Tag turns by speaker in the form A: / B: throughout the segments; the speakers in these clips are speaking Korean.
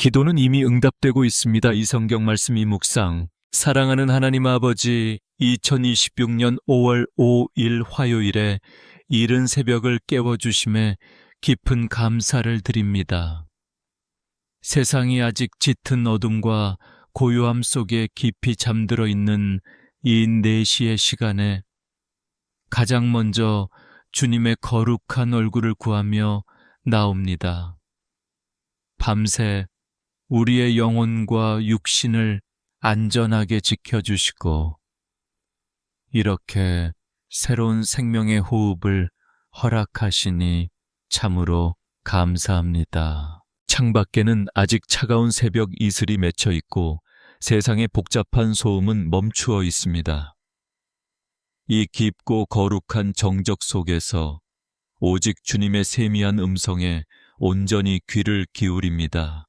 A: 기도는 이미 응답되고 있습니다. 이 성경 말씀이 묵상. 사랑하는 하나님 아버지, 2026년 5월 5일 화요일에 이른 새벽을 깨워주심에 깊은 감사를 드립니다. 세상이 아직 짙은 어둠과 고요함 속에 깊이 잠들어 있는 이 4시의 시간에 가장 먼저 주님의 거룩한 얼굴을 구하며 나옵니다. 밤새 우리의 영혼과 육신을 안전하게 지켜주시고 이렇게 새로운 생명의 호흡을 허락하시니 참으로 감사합니다. 창밖에는 아직 차가운 새벽 이슬이 맺혀 있고 세상의 복잡한 소음은 멈추어 있습니다. 이 깊고 거룩한 정적 속에서 오직 주님의 세미한 음성에 온전히 귀를 기울입니다.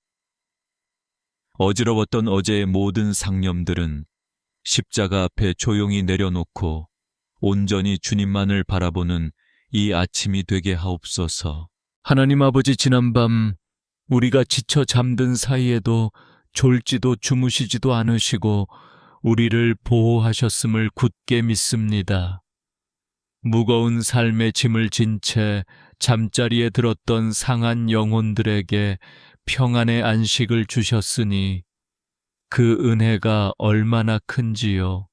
A: 어지러웠던 어제의 모든 상념들은 십자가 앞에 조용히 내려놓고 온전히 주님만을 바라보는 이 아침이 되게 하옵소서. 하나님 아버지, 지난밤 우리가 지쳐 잠든 사이에도 졸지도 주무시지도 않으시고 우리를 보호하셨음을 굳게 믿습니다. 무거운 삶의 짐을 진 채 잠자리에 들었던 상한 영혼들에게 평안의 안식을 주셨으니 그 은혜가 얼마나 큰지요.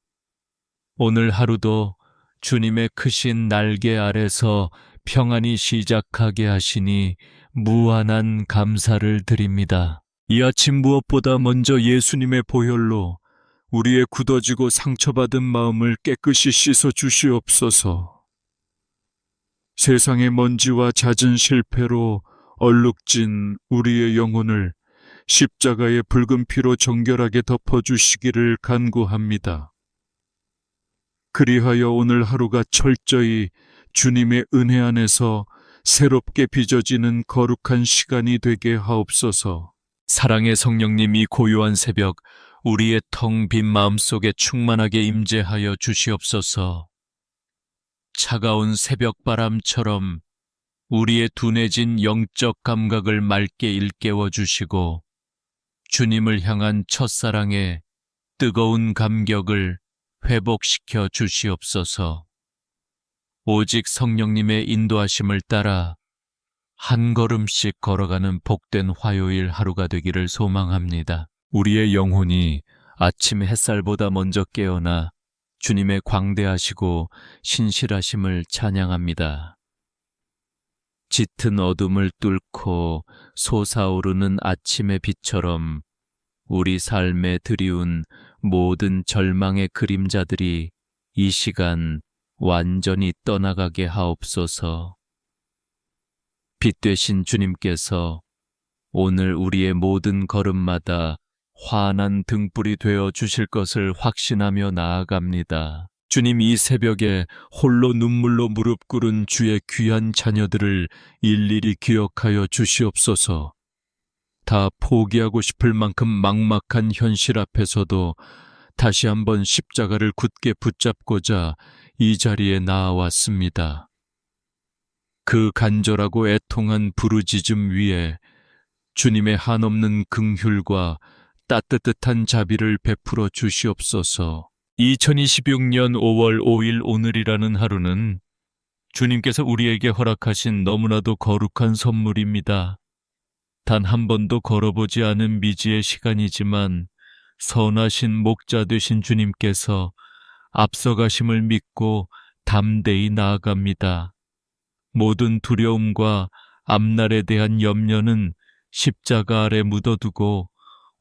A: 오늘 하루도 주님의 크신 날개 아래서 평안히 시작하게 하시니 무한한 감사를 드립니다. 이 아침 무엇보다 먼저 예수님의 보혈로 우리의 굳어지고 상처받은 마음을 깨끗이 씻어 주시옵소서. 세상의 먼지와 잦은 실패로 얼룩진 우리의 영혼을 십자가의 붉은 피로 정결하게 덮어주시기를 간구합니다. 그리하여 오늘 하루가 철저히 주님의 은혜 안에서 새롭게 빚어지는 거룩한 시간이 되게 하옵소서. 사랑의 성령님이 고요한 새벽 우리의 텅 빈 마음속에 충만하게 임재하여 주시옵소서. 차가운 새벽바람처럼 우리의 둔해진 영적 감각을 맑게 일깨워 주시고 주님을 향한 첫사랑의 뜨거운 감격을 회복시켜 주시옵소서. 오직 성령님의 인도하심을 따라 한 걸음씩 걸어가는 복된 화요일 하루가 되기를 소망합니다. 우리의 영혼이 아침 햇살보다 먼저 깨어나 주님의 광대하시고 신실하심을 찬양합니다. 짙은 어둠을 뚫고 솟아오르는 아침의 빛처럼 우리 삶에 드리운 모든 절망의 그림자들이 이 시간 완전히 떠나가게 하옵소서. 빛 되신 주님께서 오늘 우리의 모든 걸음마다 환한 등불이 되어 주실 것을 확신하며 나아갑니다. 주님, 이 새벽에 홀로 눈물로 무릎 꿇은 주의 귀한 자녀들을 일일이 기억하여 주시옵소서. 다 포기하고 싶을 만큼 막막한 현실 앞에서도 다시 한번 십자가를 굳게 붙잡고자 이 자리에 나아왔습니다. 그 간절하고 애통한 부르짖음 위에 주님의 한없는 긍휼과 따뜻한 자비를 베풀어 주시옵소서. 2026년 5월 5일 오늘이라는 하루는 주님께서 우리에게 허락하신 너무나도 거룩한 선물입니다. 단 한 번도 걸어보지 않은 미지의 시간이지만 선하신 목자 되신 주님께서 앞서가심을 믿고 담대히 나아갑니다. 모든 두려움과 앞날에 대한 염려는 십자가 아래 묻어두고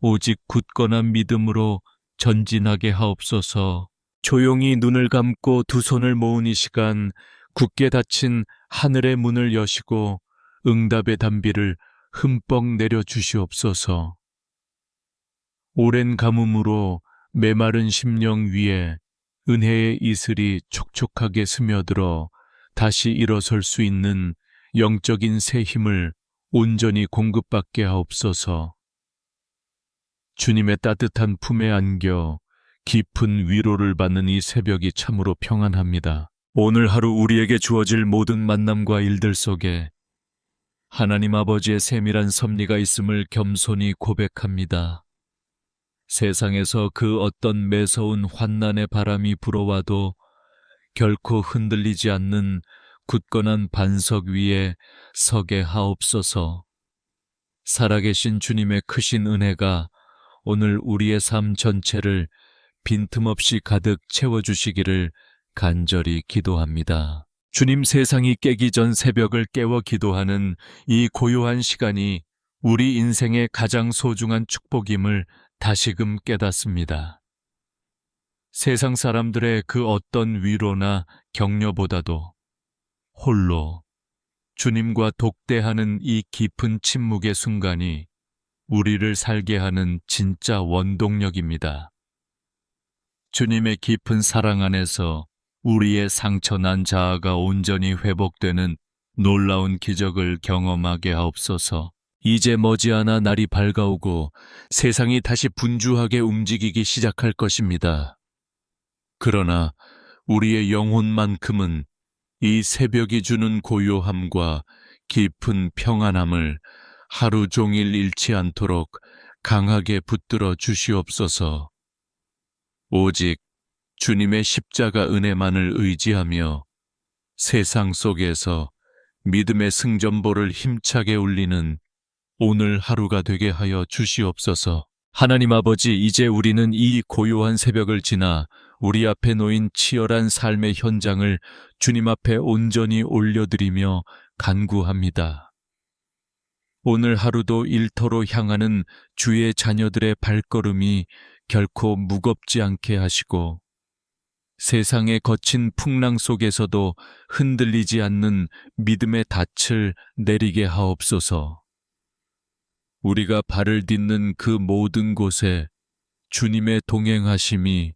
A: 오직 굳건한 믿음으로 전진하게 하옵소서. 조용히 눈을 감고 두 손을 모은 이 시간 굳게 닫힌 하늘의 문을 여시고 응답의 단비를 흠뻑 내려주시옵소서. 오랜 가뭄으로 메마른 심령 위에 은혜의 이슬이 촉촉하게 스며들어 다시 일어설 수 있는 영적인 새 힘을 온전히 공급받게 하옵소서. 주님의 따뜻한 품에 안겨 깊은 위로를 받는 이 새벽이 참으로 평안합니다. 오늘 하루 우리에게 주어질 모든 만남과 일들 속에 하나님 아버지의 세밀한 섭리가 있음을 겸손히 고백합니다. 세상에서 그 어떤 매서운 환난의 바람이 불어와도 결코 흔들리지 않는 굳건한 반석 위에 서게 하옵소서. 살아계신 주님의 크신 은혜가 오늘 우리의 삶 전체를 빈틈없이 가득 채워주시기를 간절히 기도합니다. 주님, 세상이 깨기 전 새벽을 깨워 기도하는 이 고요한 시간이 우리 인생의 가장 소중한 축복임을 다시금 깨닫습니다. 세상 사람들의 그 어떤 위로나 격려보다도 홀로 주님과 독대하는 이 깊은 침묵의 순간이 우리를 살게 하는 진짜 원동력입니다. 주님의 깊은 사랑 안에서 우리의 상처난 자아가 온전히 회복되는 놀라운 기적을 경험하게 하옵소서. 이제 머지않아 날이 밝아오고 세상이 다시 분주하게 움직이기 시작할 것입니다. 그러나 우리의 영혼만큼은 이 새벽이 주는 고요함과 깊은 평안함을 하루 종일 잃지 않도록 강하게 붙들어 주시옵소서. 오직 주님의 십자가 은혜만을 의지하며 세상 속에서 믿음의 승전보를 힘차게 울리는 오늘 하루가 되게 하여 주시옵소서. 하나님 아버지, 이제 우리는 이 고요한 새벽을 지나 우리 앞에 놓인 치열한 삶의 현장을 주님 앞에 온전히 올려드리며 간구합니다. 오늘 하루도 일터로 향하는 주의 자녀들의 발걸음이 결코 무겁지 않게 하시고 세상의 거친 풍랑 속에서도 흔들리지 않는 믿음의 닻을 내리게 하옵소서. 우리가 발을 딛는 그 모든 곳에 주님의 동행하심이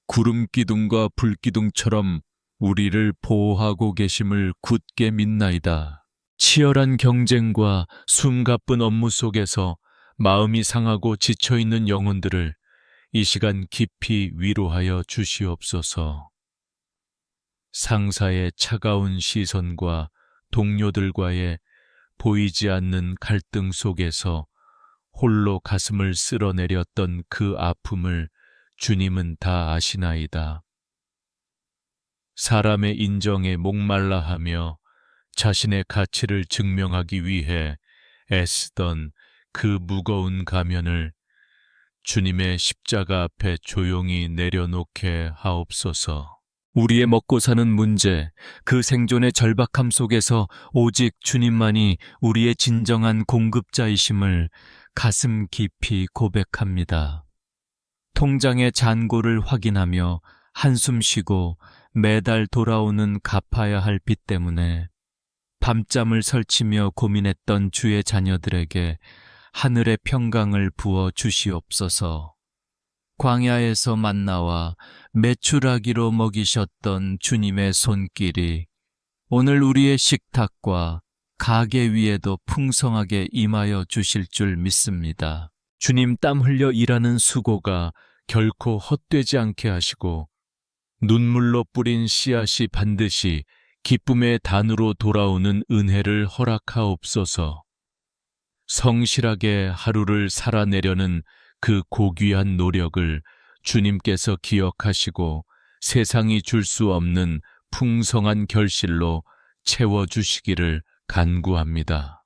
A: 구름기둥과 불기둥처럼 우리를 보호하고 계심을 굳게 믿나이다. 치열한 경쟁과 숨가쁜 업무 속에서 마음이 상하고 지쳐있는 영혼들을 이 시간 깊이 위로하여 주시옵소서. 상사의 차가운 시선과 동료들과의 보이지 않는 갈등 속에서 홀로 가슴을 쓸어내렸던 그 아픔을 주님은 다 아시나이다. 사람의 인정에 목말라하며 자신의 가치를 증명하기 위해 애쓰던 그 무거운 가면을 주님의 십자가 앞에 조용히 내려놓게 하옵소서. 우리의 먹고 사는 문제, 그 생존의 절박함 속에서 오직 주님만이 우리의 진정한 공급자이심을 가슴 깊이 고백합니다. 통장의 잔고를 확인하며 한숨 쉬고 매달 돌아오는 갚아야 할 빚 때문에 밤잠을 설치며 고민했던 주의 자녀들에게 하늘의 평강을 부어 주시옵소서. 광야에서 만나와 메추라기로 먹이셨던 주님의 손길이 오늘 우리의 식탁과 가게 위에도 풍성하게 임하여 주실 줄 믿습니다. 주님, 땀 흘려 일하는 수고가 결코 헛되지 않게 하시고 눈물로 뿌린 씨앗이 반드시 기쁨의 단으로 돌아오는 은혜를 허락하옵소서. 성실하게 하루를 살아내려는 그 고귀한 노력을 주님께서 기억하시고 세상이 줄 수 없는 풍성한 결실로 채워주시기를 간구합니다.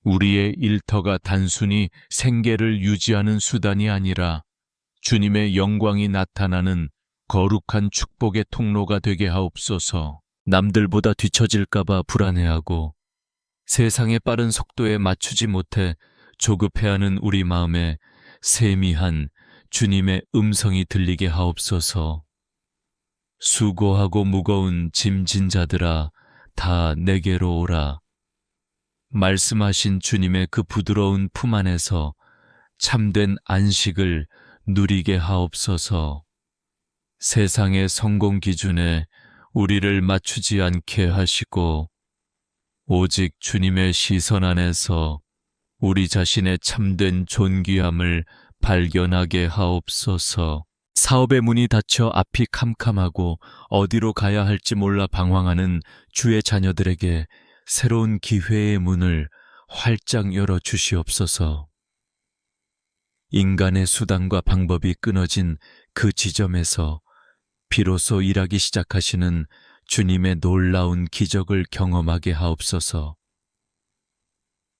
A: 우리의 일터가 단순히 생계를 유지하는 수단이 아니라 주님의 영광이 나타나는 거룩한 축복의 통로가 되게 하옵소서. 남들보다 뒤처질까봐 불안해하고 세상의 빠른 속도에 맞추지 못해 조급해하는 우리 마음에 세미한 주님의 음성이 들리게 하옵소서. 수고하고 무거운 짐진 자들아, 다 내게로 오라. 말씀하신 주님의 그 부드러운 품 안에서 참된 안식을 누리게 하옵소서. 세상의 성공 기준에 우리를 맞추지 않게 하시고 오직 주님의 시선 안에서 우리 자신의 참된 존귀함을 발견하게 하옵소서. 사업의 문이 닫혀 앞이 캄캄하고 어디로 가야 할지 몰라 방황하는 주의 자녀들에게 새로운 기회의 문을 활짝 열어 주시옵소서. 인간의 수단과 방법이 끊어진 그 지점에서 비로소 일하기 시작하시는 주님의 놀라운 기적을 경험하게 하옵소서.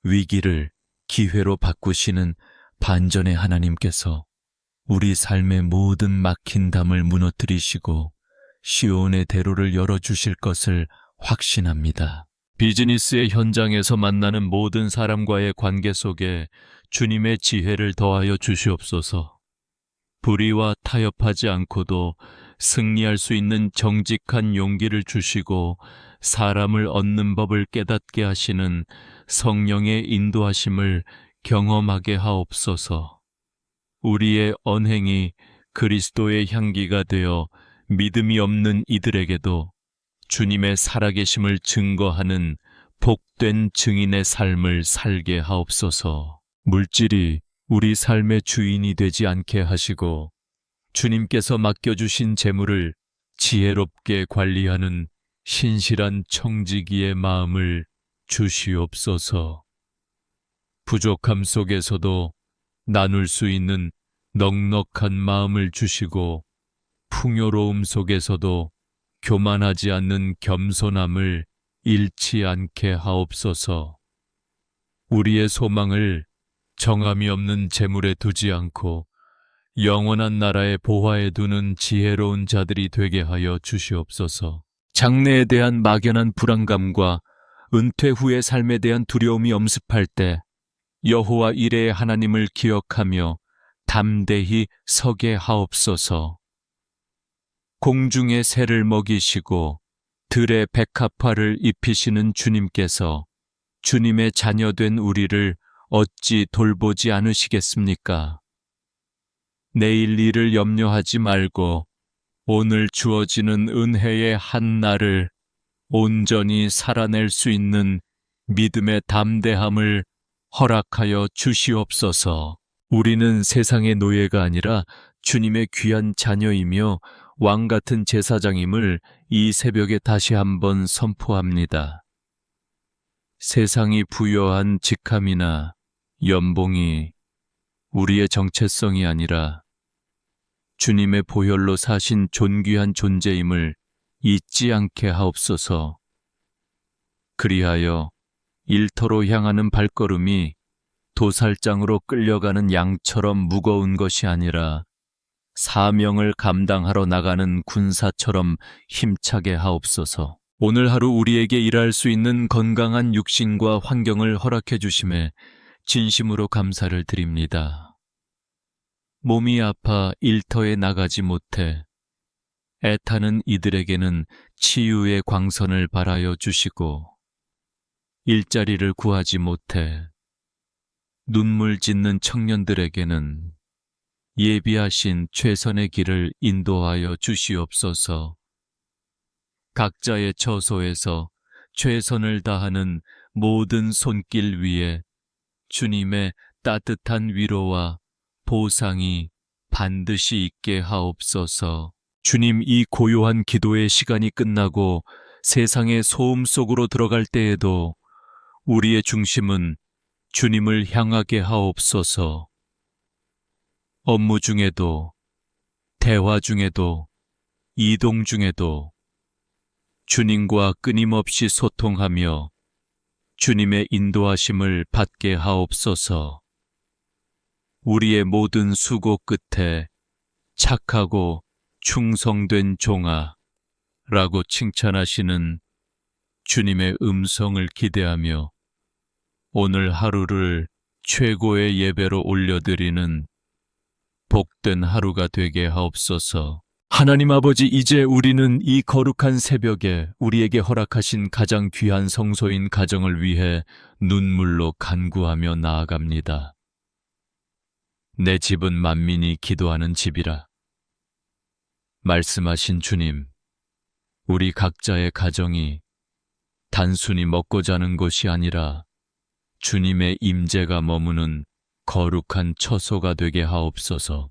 A: 위기를 기회로 바꾸시는 반전의 하나님께서 우리 삶의 모든 막힌 담을 무너뜨리시고 시온의 대로를 열어주실 것을 확신합니다. 비즈니스의 현장에서 만나는 모든 사람과의 관계 속에 주님의 지혜를 더하여 주시옵소서. 불의와 타협하지 않고도 승리할 수 있는 정직한 용기를 주시고 사람을 얻는 법을 깨닫게 하시는 성령의 인도하심을 경험하게 하옵소서. 우리의 언행이 그리스도의 향기가 되어 믿음이 없는 이들에게도 주님의 살아계심을 증거하는 복된 증인의 삶을 살게 하옵소서. 물질이 우리 삶의 주인이 되지 않게 하시고 주님께서 맡겨주신 재물을 지혜롭게 관리하는 신실한 청지기의 마음을 주시옵소서. 부족함 속에서도 나눌 수 있는 넉넉한 마음을 주시고 풍요로움 속에서도 교만하지 않는 겸손함을 잃지 않게 하옵소서. 우리의 소망을 정함이 없는 재물에 두지 않고 영원한 나라의 보화에 두는 지혜로운 자들이 되게 하여 주시옵소서. 장래에 대한 막연한 불안감과 은퇴 후의 삶에 대한 두려움이 엄습할 때 여호와 이레의 하나님을 기억하며 담대히 서게 하옵소서. 공중의 새를 먹이시고 들의 백합화를 입히시는 주님께서 주님의 자녀된 우리를 어찌 돌보지 않으시겠습니까? 내일 일을 염려하지 말고 오늘 주어지는 은혜의 한 날을 온전히 살아낼 수 있는 믿음의 담대함을 허락하여 주시옵소서. 우리는 세상의 노예가 아니라 주님의 귀한 자녀이며 왕같은 제사장임을 이 새벽에 다시 한번 선포합니다. 세상이 부여한 직함이나 연봉이 우리의 정체성이 아니라 주님의 보혈로 사신 존귀한 존재임을 잊지 않게 하옵소서. 그리하여 일터로 향하는 발걸음이 도살장으로 끌려가는 양처럼 무거운 것이 아니라 사명을 감당하러 나가는 군사처럼 힘차게 하옵소서. 오늘 하루 우리에게 일할 수 있는 건강한 육신과 환경을 허락해 주심에 진심으로 감사를 드립니다. 몸이 아파 일터에 나가지 못해 애타는 이들에게는 치유의 광선을 발하여 주시고 일자리를 구하지 못해 눈물 짓는 청년들에게는 예비하신 최선의 길을 인도하여 주시옵소서. 각자의 처소에서 최선을 다하는 모든 손길 위에 주님의 따뜻한 위로와 보상이 반드시 있게 하옵소서. 주님, 이 고요한 기도의 시간이 끝나고 세상의 소음 속으로 들어갈 때에도 우리의 중심은 주님을 향하게 하옵소서. 업무 중에도, 대화 중에도, 이동 중에도 주님과 끊임없이 소통하며 주님의 인도하심을 받게 하옵소서. 우리의 모든 수고 끝에 착하고 충성된 종아 라고 칭찬하시는 주님의 음성을 기대하며 오늘 하루를 최고의 예배로 올려드리는 복된 하루가 되게 하옵소서. 하나님 아버지, 이제 우리는 이 거룩한 새벽에 우리에게 허락하신 가장 귀한 성소인 가정을 위해 눈물로 간구하며 나아갑니다. 내 집은 만민이 기도하는 집이라. 말씀하신 주님, 우리 각자의 가정이 단순히 먹고 자는 곳이 아니라 주님의 임재가 머무는 거룩한 처소가 되게 하옵소서.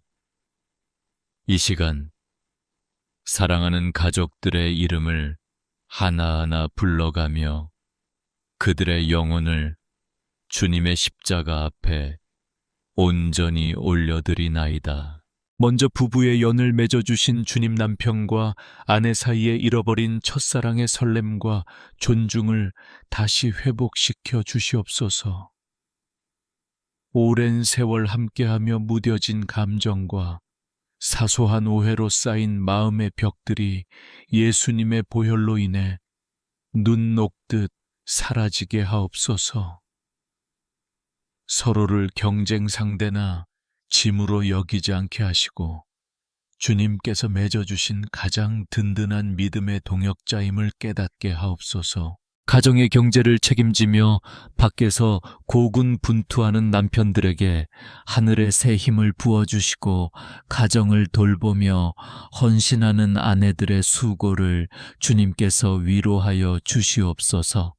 A: 이 시간 사랑하는 가족들의 이름을 하나하나 불러가며 그들의 영혼을 주님의 십자가 앞에 온전히 올려드리나이다. 먼저 부부의 연을 맺어주신 주님 남편과 아내 사이에 잃어버린 첫사랑의 설렘과 존중을 다시 회복시켜 주시옵소서. 오랜 세월 함께하며 무뎌진 감정과 사소한 오해로 쌓인 마음의 벽들이 예수님의 보혈로 인해 눈 녹듯 사라지게 하옵소서. 서로를 경쟁 상대나 짐으로 여기지 않게 하시고 주님께서 맺어주신 가장 든든한 믿음의 동역자임을 깨닫게 하옵소서. 가정의 경제를 책임지며 밖에서 고군분투하는 남편들에게 하늘의 새 힘을 부어주시고 가정을 돌보며 헌신하는 아내들의 수고를 주님께서 위로하여 주시옵소서.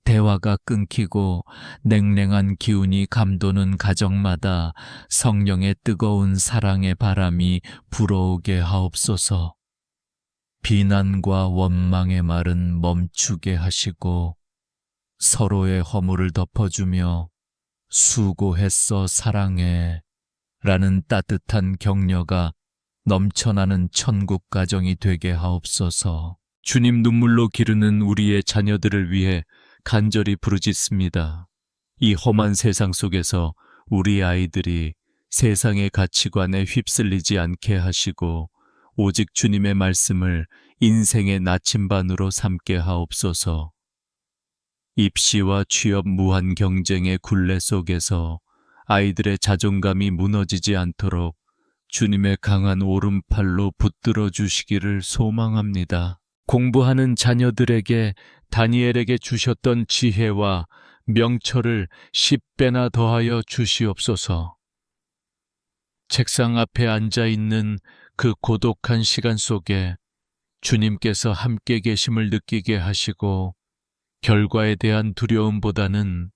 A: 대화가 끊기고 냉랭한 기운이 감도는 가정마다 성령의 뜨거운 사랑의 바람이 불어오게 하옵소서. 비난과 원망의 말은 멈추게 하시고 서로의 허물을 덮어주며 수고했어 사랑해 라는 따뜻한 격려가 넘쳐나는 천국 가정이 되게 하옵소서. 주님 눈물로 기르는 우리의 자녀들을 위해 간절히 부르짖습니다. 이 험한 세상 속에서 우리 아이들이 세상의 가치관에 휩쓸리지 않게 하시고 오직 주님의 말씀을 인생의 나침반으로 삼게 하옵소서. 입시와 취업 무한 경쟁의 굴레 속에서 아이들의 자존감이 무너지지 않도록 주님의 강한 오른팔로 붙들어 주시기를 소망합니다. 공부하는 자녀들에게 다니엘에게 주셨던 지혜와 명철을 10배나 더하여 주시옵소서. 책상 앞에 앉아 있는 그 고독한 시간 속에 주님께서 함께 계심을 느끼게 하시고 결과에 대한 두려움보다는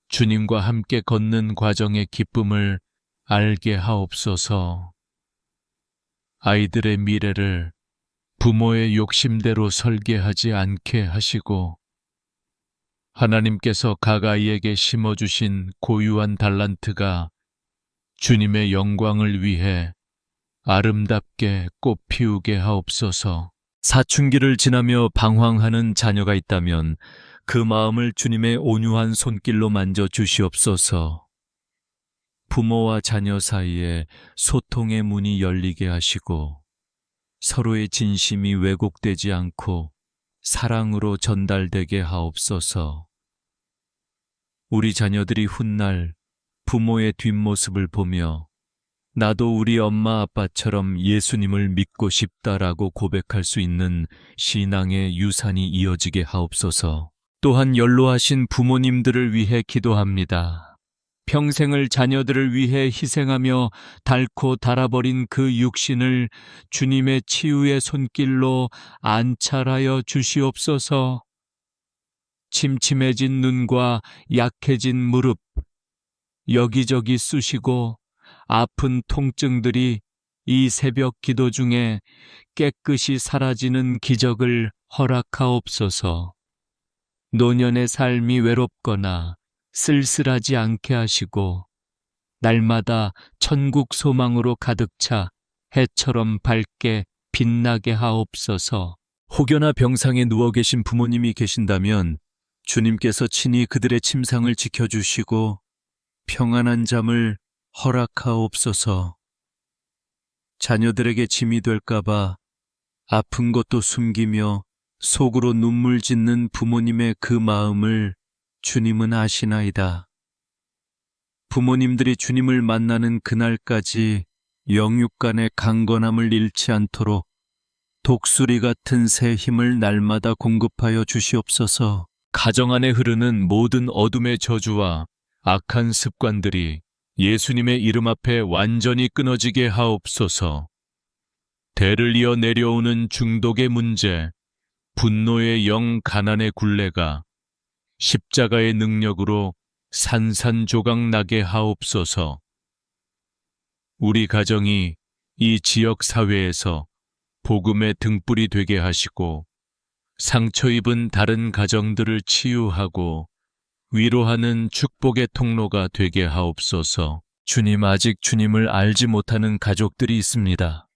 A: 주님과 함께 걷는 과정의 기쁨을 알게 하옵소서. 아이들의 미래를 부모의 욕심대로 설계하지 않게 하시고 하나님께서 각 아이에게 심어주신 고유한 달란트가 주님의 영광을 위해 아름답게 꽃 피우게 하옵소서. 사춘기를 지나며 방황하는 자녀가 있다면 그 마음을 주님의 온유한 손길로 만져 주시옵소서. 부모와 자녀 사이에 소통의 문이 열리게 하시고 서로의 진심이 왜곡되지 않고 사랑으로 전달되게 하옵소서. 우리 자녀들이 훗날 부모의 뒷모습을 보며 나도 우리 엄마 아빠처럼 예수님을 믿고 싶다라고 고백할 수 있는 신앙의 유산이 이어지게 하옵소서. 또한 연로하신 부모님들을 위해 기도합니다. 평생을 자녀들을 위해 희생하며 닳고 닳아버린 그 육신을 주님의 치유의 손길로 안찰하여 주시옵소서. 침침해진 눈과 약해진 무릎, 여기저기 쑤시고 아픈 통증들이 이 새벽 기도 중에 깨끗이 사라지는 기적을 허락하옵소서. 노년의 삶이 외롭거나 쓸쓸하지 않게 하시고 날마다 천국 소망으로 가득 차 해처럼 밝게 빛나게 하옵소서. 혹여나 병상에 누워 계신 부모님이 계신다면 주님께서 친히 그들의 침상을 지켜주시고 평안한 잠을 허락하옵소서. 자녀들에게 짐이 될까봐 아픈 것도 숨기며 속으로 눈물 짓는 부모님의 그 마음을 주님은 아시나이다. 부모님들이 주님을 만나는 그날까지 영육 간의 강건함을 잃지 않도록 독수리 같은 새 힘을 날마다 공급하여 주시옵소서. 가정 안에 흐르는 모든 어둠의 저주와 악한 습관들이 예수님의 이름 앞에 완전히 끊어지게 하옵소서. 대를 이어 내려오는 중독의 문제, 분노의 영 가난의 굴레가 십자가의 능력으로 산산조각 나게 하옵소서. 우리 가정이 이 지역 사회에서 복음의 등불이 되게 하시고 상처 입은 다른 가정들을 치유하고 위로하는 축복의 통로가 되게 하옵소서. 주님, 아직 주님을 알지 못하는 가족들이 있습니다.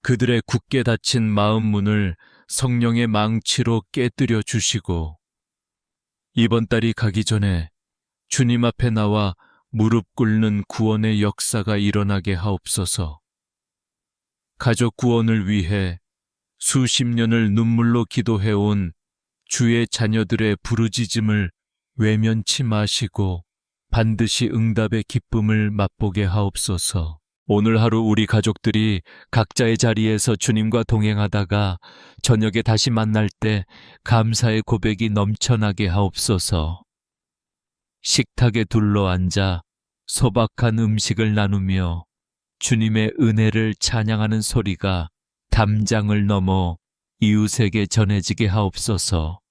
A: 그들의 굳게 닫힌 마음 문을 성령의 망치로 깨뜨려 주시고 이번 달이 가기 전에 주님 앞에 나와 무릎 꿇는 구원의 역사가 일어나게 하옵소서. 가족 구원을 위해 수십 년을 눈물로 기도해온 주의 자녀들의 부르짖음을 외면치 마시고 반드시 응답의 기쁨을 맛보게 하옵소서. 오늘 하루 우리 가족들이 각자의 자리에서 주님과 동행하다가 저녁에 다시 만날 때 감사의 고백이 넘쳐나게 하옵소서. 식탁에 둘러앉아 소박한 음식을 나누며 주님의 은혜를 찬양하는 소리가 담장을 넘어 이웃에게 전해지게 하옵소서.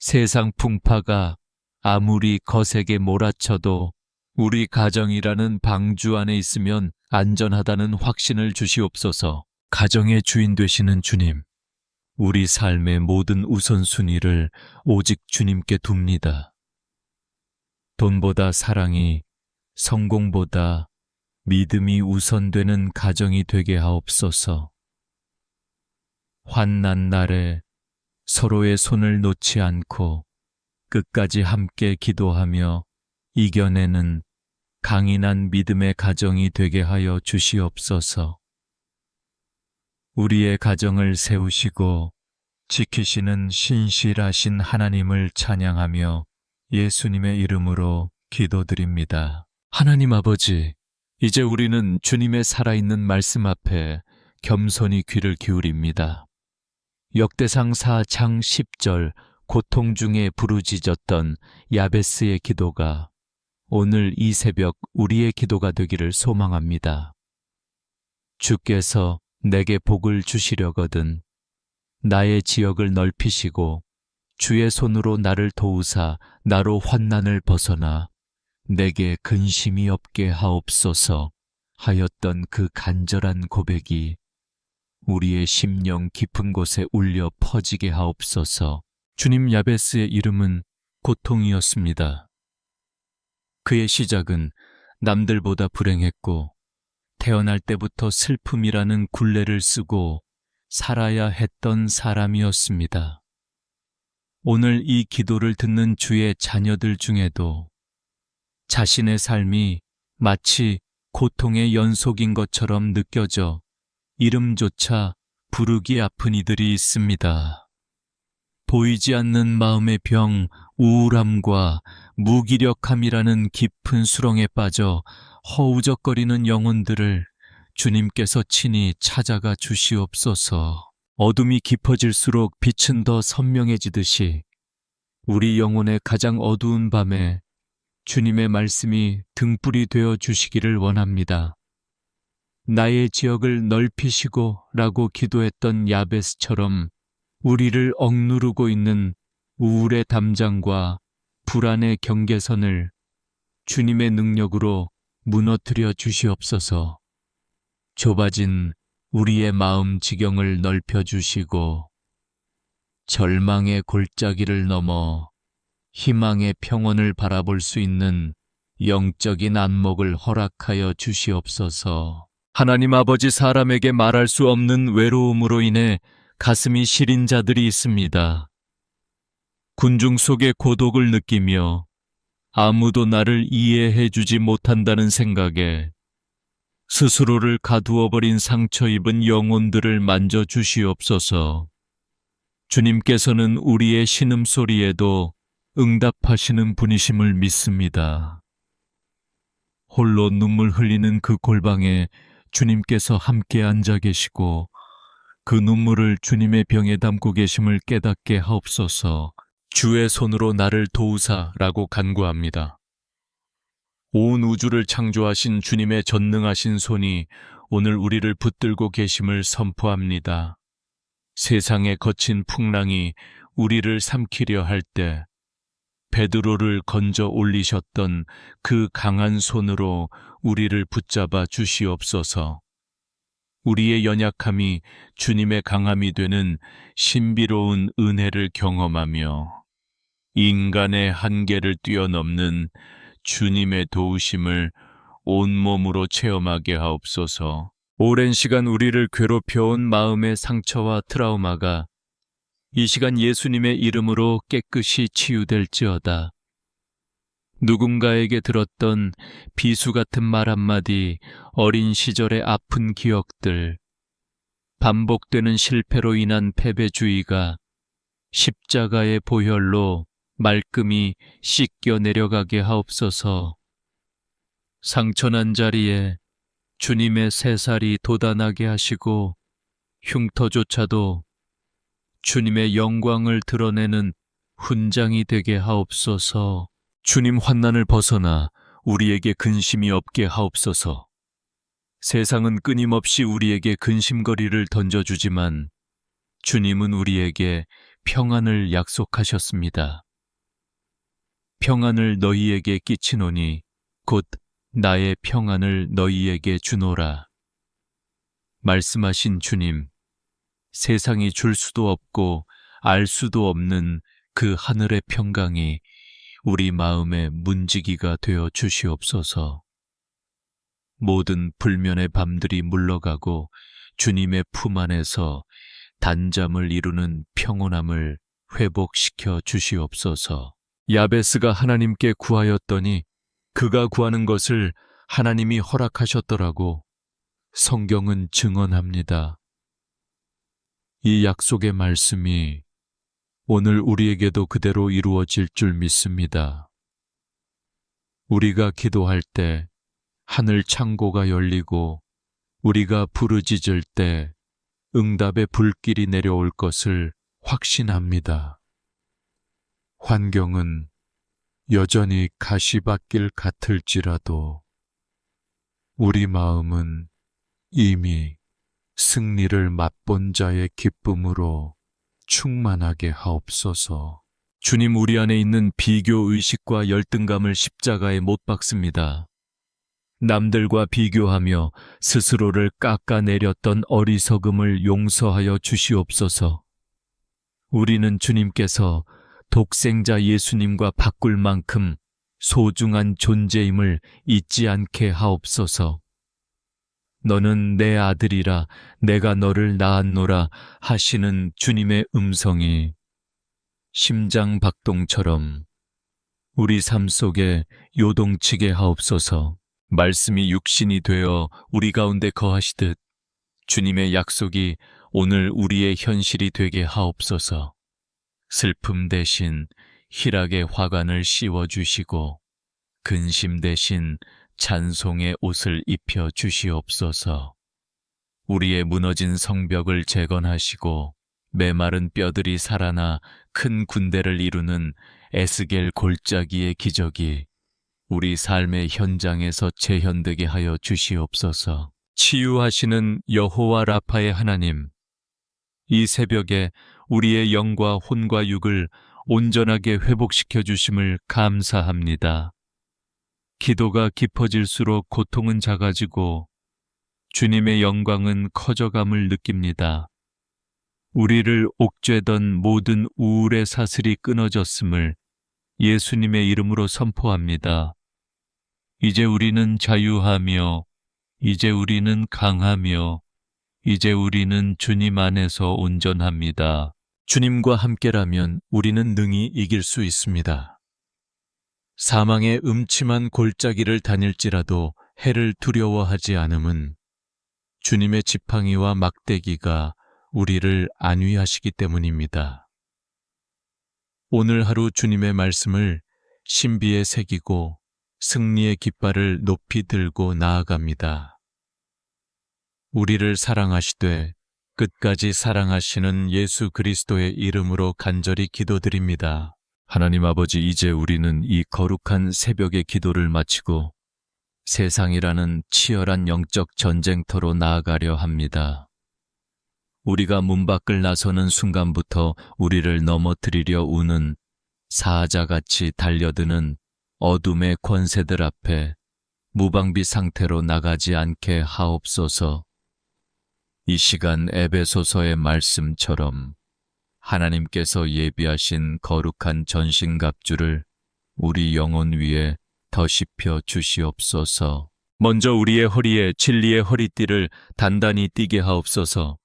A: 세상 풍파가 아무리 거세게 몰아쳐도 우리 가정이라는 방주 안에 있으면 안전하다는 확신을 주시옵소서. 가정의 주인 되시는 주님, 우리 삶의 모든 우선순위를 오직 주님께 둡니다. 돈보다 사랑이, 성공보다 믿음이 우선되는 가정이 되게 하옵소서. 환난 날에 서로의 손을 놓지 않고 끝까지 함께 기도하며 이겨내는 강인한 믿음의 가정이 되게 하여 주시옵소서. 우리의 가정을 세우시고 지키시는 신실하신 하나님을 찬양하며 예수님의 이름으로 기도드립니다. 하나님 아버지, 이제 우리는 주님의 살아있는 말씀 앞에 겸손히 귀를 기울입니다. 역대상 4장 10절 고통 중에 부르짖었던 야베스의 기도가 오늘 이 새벽 우리의 기도가 되기를 소망합니다. 주께서 내게 복을 주시려거든 나의 지역을 넓히시고 주의 손으로 나를 도우사 나로 환난을 벗어나 내게 근심이 없게 하옵소서 하였던 그 간절한 고백이 우리의 심령 깊은 곳에 울려 퍼지게 하옵소서. 주님, 야베스의 이름은 고통이었습니다. 그의 시작은 남들보다 불행했고 태어날 때부터 슬픔이라는 굴레를 쓰고 살아야 했던 사람이었습니다. 오늘 이 기도를 듣는 주의 자녀들 중에도 자신의 삶이 마치 고통의 연속인 것처럼 느껴져 이름조차 부르기 아픈 이들이 있습니다. 보이지 않는 마음의 병, 우울함과 무기력함이라는 깊은 수렁에 빠져 허우적거리는 영혼들을 주님께서 친히 찾아가 주시옵소서. 어둠이 깊어질수록 빛은 더 선명해지듯이 우리 영혼의 가장 어두운 밤에 주님의 말씀이 등불이 되어 주시기를 원합니다. 나의 지역을 넓히시고 라고 기도했던 야베스처럼 우리를 억누르고 있는 우울의 담장과 불안의 경계선을 주님의 능력으로 무너뜨려 주시옵소서. 좁아진 우리의 마음 지경을 넓혀주시고 절망의 골짜기를 넘어 희망의 평원을 바라볼 수 있는 영적인 안목을 허락하여 주시옵소서. 하나님 아버지, 사람에게 말할 수 없는 외로움으로 인해 가슴이 시린 자들이 있습니다. 군중 속의 고독을 느끼며 아무도 나를 이해해 주지 못한다는 생각에 스스로를 가두어버린 상처 입은 영혼들을 만져주시옵소서. 주님께서는 우리의 신음소리에도 응답하시는 분이심을 믿습니다. 홀로 눈물 흘리는 그 골방에 주님께서 함께 앉아 계시고 그 눈물을 주님의 병에 담고 계심을 깨닫게 하옵소서. 주의 손으로 나를 도우사라고 간구합니다. 온 우주를 창조하신 주님의 전능하신 손이 오늘 우리를 붙들고 계심을 선포합니다. 세상의 거친 풍랑이 우리를 삼키려 할 때 베드로를 건져 올리셨던 그 강한 손으로 우리를 붙잡아 주시옵소서. 우리의 연약함이 주님의 강함이 되는 신비로운 은혜를 경험하며 인간의 한계를 뛰어넘는 주님의 도우심을 온몸으로 체험하게 하옵소서. 오랜 시간 우리를 괴롭혀온 마음의 상처와 트라우마가 이 시간 예수님의 이름으로 깨끗이 치유될지어다. 누군가에게 들었던 비수 같은 말 한마디, 어린 시절의 아픈 기억들, 반복되는 실패로 인한 패배주의가 십자가의 보혈로 말끔히 씻겨 내려가게 하옵소서. 상처난 자리에 주님의 새살이 돋아나게 하시고 흉터조차도 주님의 영광을 드러내는 훈장이 되게 하옵소서. 주님 환난을 벗어나 우리에게 근심이 없게 하옵소서. 세상은 끊임없이 우리에게 근심거리를 던져주지만 주님은 우리에게 평안을 약속하셨습니다. 평안을 너희에게 끼치노니 곧 나의 평안을 너희에게 주노라. 말씀하신 주님, 세상이 줄 수도 없고 알 수도 없는 그 하늘의 평강이 우리 마음의 문지기가 되어 주시옵소서. 모든 불면의 밤들이 물러가고 주님의 품 안에서 단잠을 이루는 평온함을 회복시켜 주시옵소서. 야베스가 하나님께 구하였더니 그가 구하는 것을 하나님이 허락하셨더라고 성경은 증언합니다. 이 약속의 말씀이 오늘 우리에게도 그대로 이루어질 줄 믿습니다. 우리가 기도할 때 하늘 창고가 열리고 우리가 부르짖을 때 응답의 불길이 내려올 것을 확신합니다. 환경은 여전히 가시밭길 같을지라도 우리 마음은 이미 승리를 맛본 자의 기쁨으로 충만하게 하옵소서. 주님, 우리 안에 있는 비교의식과 열등감을 십자가에 못 박습니다. 남들과 비교하며 스스로를 깎아내렸던 어리석음을 용서하여 주시옵소서. 우리는 주님께서 독생자 예수님과 바꿀 만큼 소중한 존재임을 잊지 않게 하옵소서. 너는 내 아들이라 내가 너를 낳았노라 하시는 주님의 음성이 심장 박동처럼 우리 삶 속에 요동치게 하옵소서. 말씀이 육신이 되어 우리 가운데 거하시듯 주님의 약속이 오늘 우리의 현실이 되게 하옵소서. 슬픔 대신 희락의 화관을 씌워주시고 근심 대신 찬송의 옷을 입혀 주시옵소서. 우리의 무너진 성벽을 재건하시고 메마른 뼈들이 살아나 큰 군대를 이루는 에스겔 골짜기의 기적이 우리 삶의 현장에서 재현되게 하여 주시옵소서. 치유하시는 여호와 라파의 하나님, 이 새벽에 우리의 영과 혼과 육을 온전하게 회복시켜 주심을 감사합니다. 기도가 깊어질수록 고통은 작아지고 주님의 영광은 커져감을 느낍니다. 우리를 옥죄던 모든 우울의 사슬이 끊어졌음을 예수님의 이름으로 선포합니다. 이제 우리는 자유하며 이제 우리는 강하며 이제 우리는 주님 안에서 온전합니다. 주님과 함께라면 우리는 능히 이길 수 있습니다. 사망의 음침한 골짜기를 다닐지라도 해를 두려워하지 않음은 주님의 지팡이와 막대기가 우리를 안위하시기 때문입니다. 오늘 하루 주님의 말씀을 신비에 새기고 승리의 깃발을 높이 들고 나아갑니다. 우리를 사랑하시되 끝까지 사랑하시는 예수 그리스도의 이름으로 간절히 기도드립니다. 하나님 아버지, 이제 우리는 이 거룩한 새벽의 기도를 마치고 세상이라는 치열한 영적 전쟁터로 나아가려 합니다. 우리가 문 밖을 나서는 순간부터 우리를 넘어뜨리려 우는 사자같이 달려드는 어둠의 권세들 앞에 무방비 상태로 나가지 않게 하옵소서. 이 시간 에베소서의 말씀처럼 하나님께서 예비하신 거룩한 전신갑주를 우리 영혼 위에 덧입혀 주시옵소서. 먼저 우리의 허리에 진리의 허리띠를 단단히 띠게 하옵소서.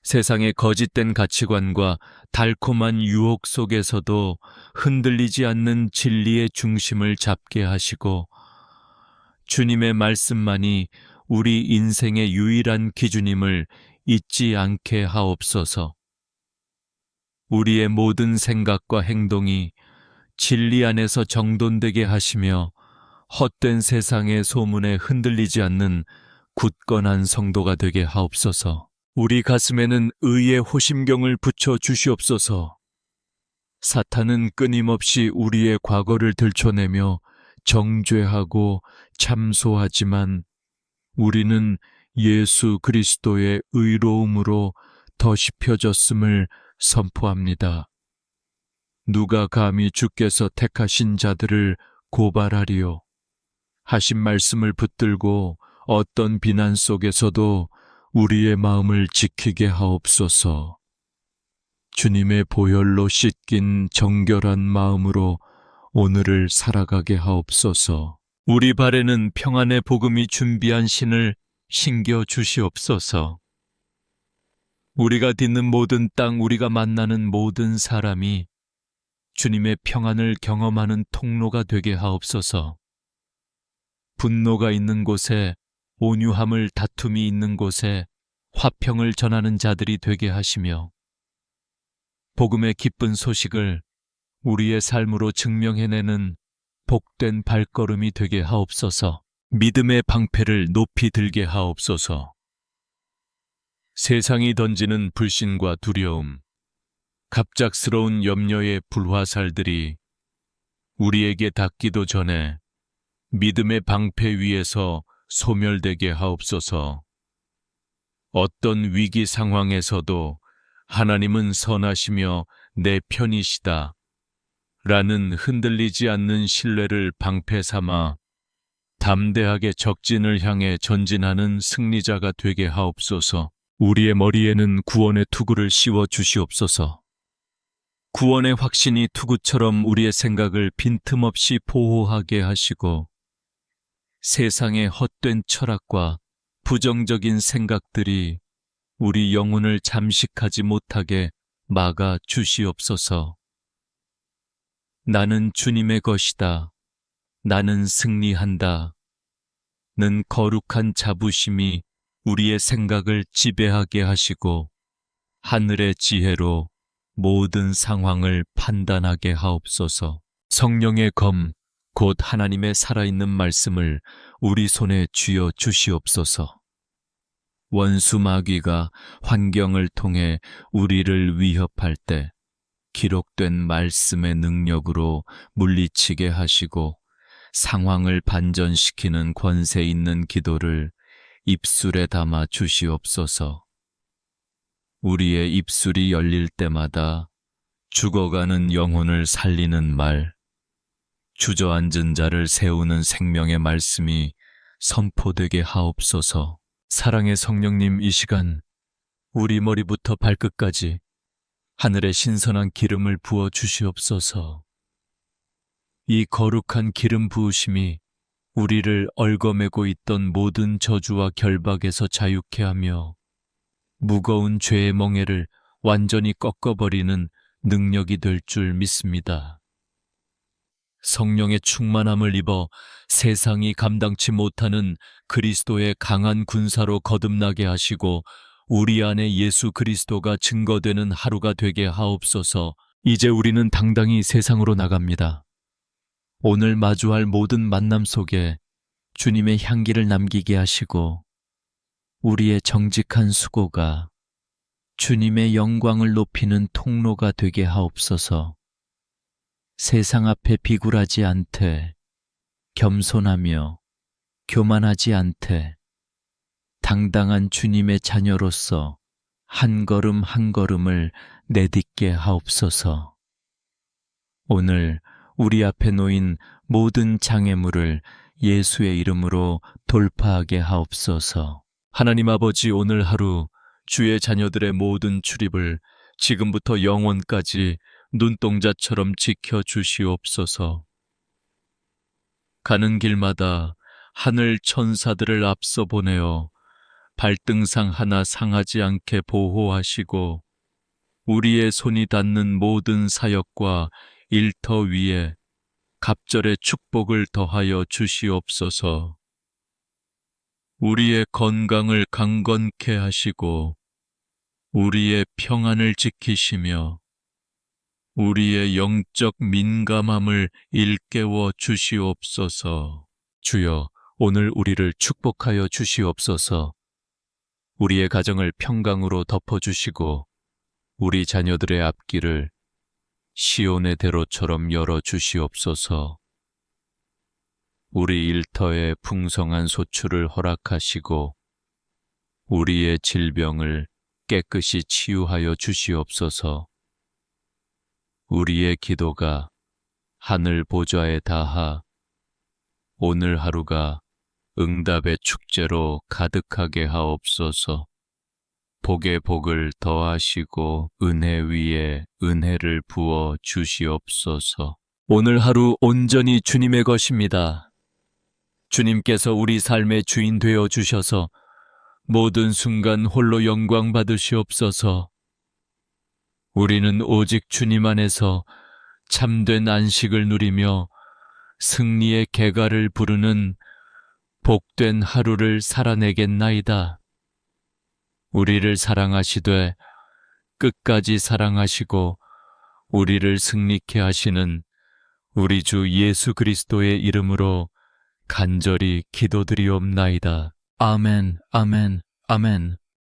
A: 세상의 거짓된 가치관과 달콤한 유혹 속에서도 흔들리지 않는 진리의 중심을 잡게 하시고 주님의 말씀만이 우리 인생의 유일한 기준임을 잊지 않게 하옵소서. 우리의 모든 생각과 행동이 진리 안에서 정돈되게 하시며 헛된 세상의 소문에 흔들리지 않는 굳건한 성도가 되게 하옵소서. 우리 가슴에는 의의 호심경을 붙여 주시옵소서. 사탄은 끊임없이 우리의 과거를 들춰내며 정죄하고 참소하지만 우리는 예수 그리스도의 의로움으로 덧입혀졌음을 선포합니다. 누가 감히 주께서 택하신 자들을 고발하리요. 하신 말씀을 붙들고 어떤 비난 속에서도 우리의 마음을 지키게 하옵소서. 주님의 보혈로 씻긴 정결한 마음으로 오늘을 살아가게 하옵소서. 우리 발에는 평안의 복음이 준비한 신을 신겨 주시옵소서. 우리가 딛는 모든 땅, 우리가 만나는 모든 사람이 주님의 평안을 경험하는 통로가 되게 하옵소서. 분노가 있는 곳에 온유함을, 다툼이 있는 곳에 화평을 전하는 자들이 되게 하시며 복음의 기쁜 소식을 우리의 삶으로 증명해내는 복된 발걸음이 되게 하옵소서. 믿음의 방패를 높이 들게 하옵소서. 세상이 던지는 불신과 두려움, 갑작스러운 염려의 불화살들이 우리에게 닿기도 전에 믿음의 방패 위에서 소멸되게 하옵소서. 어떤 위기 상황에서도 하나님은 선하시며 내 편이시다 라는 흔들리지 않는 신뢰를 방패 삼아 담대하게 적진을 향해 전진하는 승리자가 되게 하옵소서. 우리의 머리에는 구원의 투구를 씌워 주시옵소서. 구원의 확신이 투구처럼 우리의 생각을 빈틈없이 보호하게 하시고 세상의 헛된 철학과 부정적인 생각들이 우리 영혼을 잠식하지 못하게 막아 주시옵소서. 나는 주님의 것이다. 나는 승리한다. 는 거룩한 자부심이 우리의 생각을 지배하게 하시고 하늘의 지혜로 모든 상황을 판단하게 하옵소서. 성령의 검, 곧 하나님의 살아있는 말씀을 우리 손에 쥐어 주시옵소서. 원수 마귀가 환경을 통해 우리를 위협할 때 기록된 말씀의 능력으로 물리치게 하시고 상황을 반전시키는 권세 있는 기도를 입술에 담아 주시옵소서. 우리의 입술이 열릴 때마다 죽어가는 영혼을 살리는 말, 주저앉은 자를 세우는 생명의 말씀이 선포되게 하옵소서. 사랑의 성령님, 이 시간 우리 머리부터 발끝까지 하늘의 신선한 기름을 부어 주시옵소서. 이 거룩한 기름 부으심이 우리를 얽어매고 있던 모든 저주와 결박에서 자유케 하며 무거운 죄의 멍에를 완전히 꺾어버리는 능력이 될 줄 믿습니다. 성령의 충만함을 입어 세상이 감당치 못하는 그리스도의 강한 군사로 거듭나게 하시고 우리 안에 예수 그리스도가 증거되는 하루가 되게 하옵소서. 이제 우리는 당당히 세상으로 나갑니다. 오늘 마주할 모든 만남 속에 주님의 향기를 남기게 하시고 우리의 정직한 수고가 주님의 영광을 높이는 통로가 되게 하옵소서. 세상 앞에 비굴하지 않되 겸손하며 교만하지 않되 당당한 주님의 자녀로서 한 걸음 한 걸음을 내딛게 하옵소서. 오늘 우리 앞에 놓인 모든 장애물을 예수의 이름으로 돌파하게 하옵소서. 하나님 아버지, 오늘 하루 주의 자녀들의 모든 출입을 지금부터 영원까지 눈동자처럼 지켜주시옵소서. 가는 길마다 하늘 천사들을 앞서 보내어 발등상 하나 상하지 않게 보호하시고 우리의 손이 닿는 모든 사역과 일터 위에 갑절의 축복을 더하여 주시옵소서. 우리의 건강을 강건케 하시고 우리의 평안을 지키시며 우리의 영적 민감함을 일깨워 주시옵소서. 주여, 오늘 우리를 축복하여 주시옵소서. 우리의 가정을 평강으로 덮어주시고 우리 자녀들의 앞길을 시온의 대로처럼 열어 주시옵소서. 우리 일터에 풍성한 소출을 허락하시고 우리의 질병을 깨끗이 치유하여 주시옵소서. 우리의 기도가 하늘 보좌에 닿아 오늘 하루가 응답의 축제로 가득하게 하옵소서. 복에 복을 더하시고 은혜 위에 은혜를 부어 주시옵소서. 오늘 하루 온전히 주님의 것입니다. 주님께서 우리 삶의 주인 되어 주셔서 모든 순간 홀로 영광 받으시옵소서. 우리는 오직 주님 안에서 참된 안식을 누리며 승리의 개가를 부르는 복된 하루를 살아내겠나이다. 우리를 사랑하시되 끝까지 사랑하시고 우리를 승리케 하시는 우리 주 예수 그리스도의 이름으로 간절히 기도드리옵나이다. 아멘, 아멘, 아멘.